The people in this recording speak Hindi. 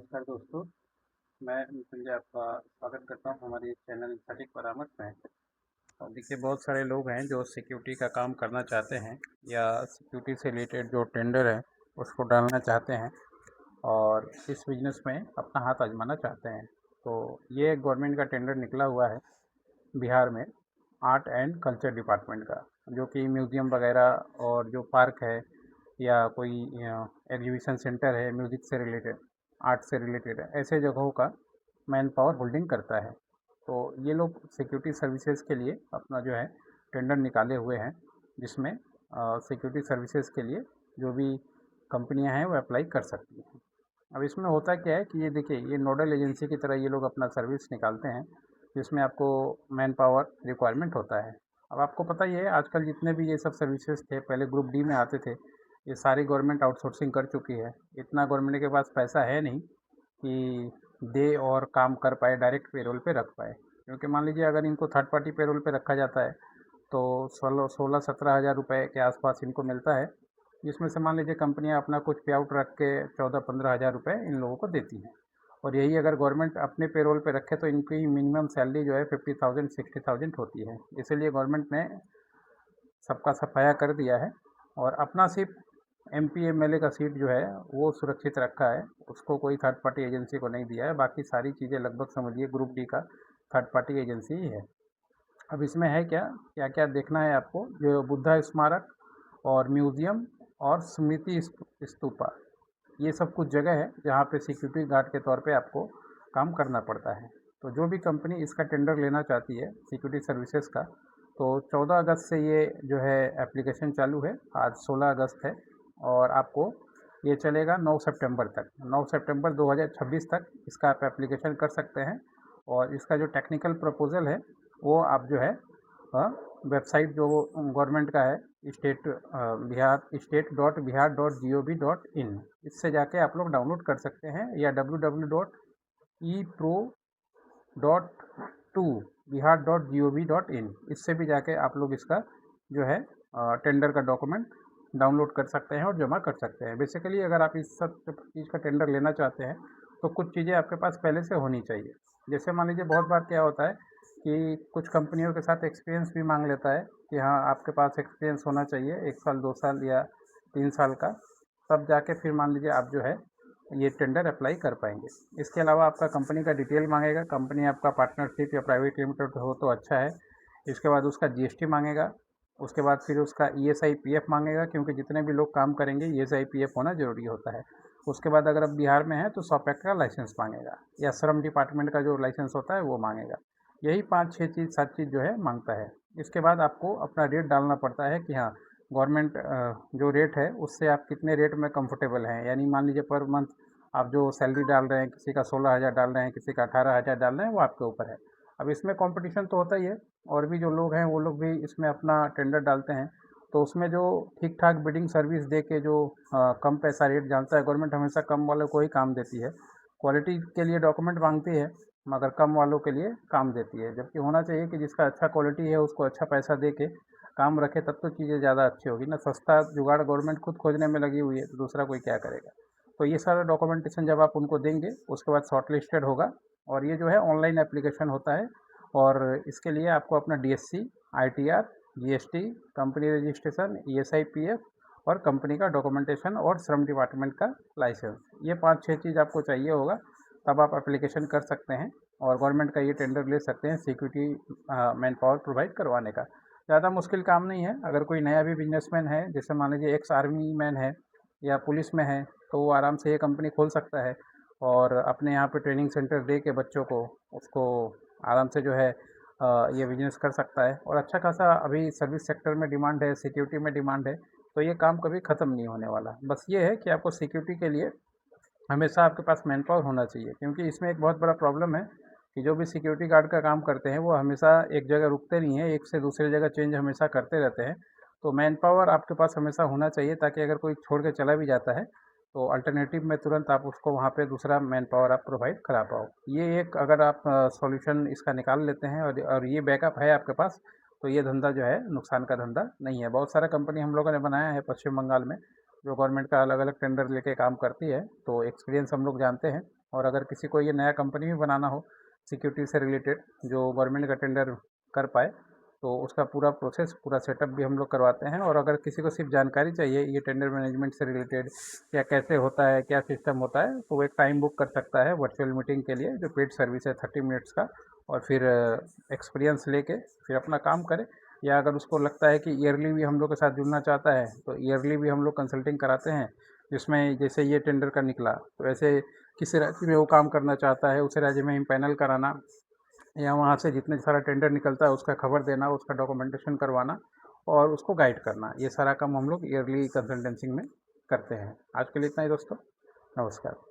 नमस्कार दोस्तों, मैं संजय आपका स्वागत करता हूँ हमारे चैनल सटीक परामर्श में। और देखिए बहुत सारे लोग हैं जो सिक्योरिटी का काम करना चाहते हैं या सिक्योरिटी से रिलेटेड जो टेंडर है उसको डालना चाहते हैं और इस बिज़नेस में अपना हाथ आजमाना चाहते हैं। तो ये गवर्नमेंट का टेंडर निकला हुआ है बिहार में आर्ट एंड कल्चर डिपार्टमेंट का, जो कि म्यूज़ियम वगैरह और जो पार्क है या कोई एग्जीबिशन सेंटर है म्यूज़िक से रिलेटेड, आर्ट से रिलेटेड है, ऐसे जगहों का मैन पावर होल्डिंग करता है। तो ये लोग सिक्योरिटी सर्विसेज के लिए अपना जो है टेंडर निकाले हुए हैं, जिसमें सिक्योरिटी सर्विसेज के लिए जो भी कंपनियां हैं वो अप्लाई कर सकती हैं। अब इसमें होता क्या है कि ये देखिए, ये नोडल एजेंसी की तरह ये लोग अपना सर्विस निकालते हैं, जिसमें आपको मैन पावर रिक्वायरमेंट होता है। अब आपको पता ही है आजकल जितने भी ये सब सर्विसेज थे पहले ग्रुप डी में आते थे, ये सारी गवर्नमेंट आउटसोर्सिंग कर चुकी है। इतना गवर्नमेंट के पास पैसा है नहीं कि दे और काम कर पाए, डायरेक्ट पेरोल पे रख पाए। क्योंकि मान लीजिए अगर इनको थर्ड पार्टी पेरोल पे रखा जाता है तो 16-17 हज़ार रुपये के आसपास इनको मिलता है, जिसमें से मान लीजिए कंपनियां अपना कुछ पे आउट रख के 14-15 हज़ार रुपये इन लोगों को देती हैं। और यही अगर गवर्नमेंट अपने पेरोल पे रखे तो इनकी मिनिमम सैलरी जो है 50,000 60,000 होती है। इसीलिए गवर्नमेंट ने सबका सफाया कर दिया है और अपना सिर्फ MP MLA का सीट जो है वो सुरक्षित रखा है, उसको कोई थर्ड पार्टी एजेंसी को नहीं दिया है। बाकी सारी चीज़ें लगभग समझिए ग्रुप डी का थर्ड पार्टी एजेंसी ही है। अब इसमें है क्या क्या क्या देखना है आपको, जो बुद्धा स्मारक और म्यूज़ियम और स्मृति स्तूपा, ये सब कुछ जगह है जहाँ पे सिक्योरिटी गार्ड के तौर पे आपको काम करना पड़ता है। तो जो भी कंपनी इसका टेंडर लेना चाहती है सिक्योरिटी सर्विसेज का, तो 14 अगस्त से ये जो है एप्लीकेशन चालू है। आज 16 अगस्त है और आपको ये चलेगा 9 सितंबर तक, 9 सितंबर 2026 तक इसका आप एप्लीकेशन कर सकते हैं। और इसका जो टेक्निकल प्रपोज़ल है वो आप जो है वेबसाइट जो गवर्नमेंट का है, स्टेट बिहार state.bihar.gov.in, इससे जाके आप लोग डाउनलोड कर सकते हैं, या www.epro.2bihar.gov.in, इससे भी जाके आप लोग इसका जो है टेंडर का डॉक्यूमेंट डाउनलोड कर सकते हैं और जमा कर सकते हैं। बेसिकली अगर आप इस सब चीज़ का टेंडर लेना चाहते हैं तो कुछ चीज़ें आपके पास पहले से होनी चाहिए। जैसे मान लीजिए बहुत बार क्या होता है कि कुछ कंपनियों के साथ एक्सपीरियंस भी मांग लेता है कि हाँ आपके पास एक्सपीरियंस होना चाहिए 1 साल 2 साल या 3 साल का, तब जाके फिर मान लीजिए आप जो है ये टेंडर अप्लाई कर पाएंगे। इसके अलावा आपका कंपनी का डिटेल मांगेगा, कंपनी आपका पार्टनरशिप या प्राइवेट लिमिटेड हो तो अच्छा है। इसके बाद उसका GST मांगेगा, उसके बाद फिर उसका ESI PF मांगेगा, क्योंकि जितने भी लोग काम करेंगे ESI PF होना ज़रूरी होता है। उसके बाद अगर आप बिहार में हैं तो सॉपैक्ट का लाइसेंस मांगेगा, या श्रम डिपार्टमेंट का जो लाइसेंस होता है वो मांगेगा। यही 5-6 चीज़ 7 चीज़ जो है मांगता है। इसके बाद आपको अपना रेट डालना पड़ता है कि हाँ गवर्नमेंट जो रेट है उससे आप कितने रेट में कंफर्टेबल हैं। यानी मान लीजिए पर मंथ आप जो सैलरी डाल रहे हैं, किसी का 16,000 डाल रहे हैं, किसी का 18,000 डाल रहे हैं, वो आपके ऊपर है। अब इसमें कंपटीशन तो होता ही है, और भी जो लोग हैं वो लोग भी इसमें अपना टेंडर डालते हैं। तो उसमें जो ठीक ठाक बिडिंग सर्विस दे के जो कम पैसा रेट जानता है, गवर्नमेंट हमेशा कम वालों को ही काम देती है। क्वालिटी के लिए डॉक्यूमेंट मांगती है मगर कम वालों के लिए काम देती है। जबकि होना चाहिए कि जिसका अच्छा क्वालिटी है उसको अच्छा पैसा दे के काम रखे, तब तो चीज़ें ज़्यादा अच्छी होगी ना। सस्ता जुगाड़ गवर्नमेंट खुद खोजने में लगी हुई है तो दूसरा कोई क्या करेगा। तो ये सारा डॉक्यूमेंटेशन जब आप उनको देंगे उसके बाद शॉर्ट लिस्टेड होगा, और ये जो है ऑनलाइन एप्लीकेशन होता है। और इसके लिए आपको अपना DSC, ITR, GST, company registration, ESI PF और कंपनी का डॉक्यूमेंटेशन और श्रम डिपार्टमेंट का लाइसेंस, ये 5-6 चीज़ आपको चाहिए होगा। तब आप एप्लीकेशन कर सकते हैं और गवर्नमेंट का ये टेंडर ले सकते हैं सिक्योरिटी मैन पावर प्रोवाइड करवाने का। ज़्यादा मुश्किल काम नहीं है। अगर कोई नया भी बिजनेसमैन है, जैसे मान लीजिए एक्स आर्मी मैन है या पुलिस में है, तो वो आराम से ये कंपनी खोल सकता है और अपने यहाँ पे ट्रेनिंग सेंटर दे के बच्चों को उसको आराम से जो है ये बिजनेस कर सकता है। और अच्छा खासा अभी सर्विस सेक्टर में डिमांड है, सिक्योरिटी में डिमांड है, तो ये काम कभी ख़त्म नहीं होने वाला। बस ये है कि आपको सिक्योरिटी के लिए हमेशा आपके पास मैन पावर होना चाहिए, क्योंकि इसमें एक बहुत बड़ा प्रॉब्लम है कि जो भी सिक्योरिटी गार्ड का काम करते हैं वो हमेशा एक जगह रुकते नहीं हैं, एक से दूसरी जगह चेंज हमेशा करते रहते हैं। तो मैन पावर आपके पास हमेशा होना चाहिए, ताकि अगर कोई छोड़ के चला भी जाता है तो अल्टरनेटिव में तुरंत आप उसको वहाँ पे दूसरा मैन पावर आप प्रोवाइड करा पाओ। ये एक अगर आप सॉल्यूशन इसका निकाल लेते हैं और ये बैकअप है आपके पास, तो ये धंधा जो है नुकसान का धंधा नहीं है। बहुत सारा कंपनी हम लोगों ने बनाया है पश्चिम बंगाल में, जो गवर्नमेंट का अलग अलग टेंडर लेके काम करती है, तो एक्सपीरियंस हम लोग जानते हैं। और अगर किसी को ये नया कंपनी भी बनाना हो सिक्योरिटी से रिलेटेड जो गवर्नमेंट का टेंडर कर पाए, तो उसका पूरा प्रोसेस पूरा सेटअप भी हम लोग करवाते हैं। और अगर किसी को सिर्फ जानकारी चाहिए ये टेंडर मैनेजमेंट से रिलेटेड क्या कैसे होता है, क्या सिस्टम होता है, तो वो एक टाइम बुक कर सकता है वर्चुअल मीटिंग के लिए, जो पेड सर्विस है 30 मिनट्स का, और फिर एक्सपीरियंस लेके फिर अपना काम करे। या अगर उसको लगता है कि ईयरली भी हम लोग के साथ जुड़ना चाहता है तो ईयरली भी हम लोग कंसल्टिंग कराते हैं, जिसमें जैसे ये टेंडर का निकला तो ऐसे किस राज्य में वो काम करना चाहता है उस राज्य में इम्पैनल कराना, या वहाँ से जितने सारा टेंडर निकलता है उसका खबर देना, उसका डॉक्यूमेंटेशन करवाना और उसको गाइड करना, ये सारा काम हम लोग ईयरली कंसल्टेंसी में करते हैं। आज के लिए इतना ही दोस्तों, नमस्कार।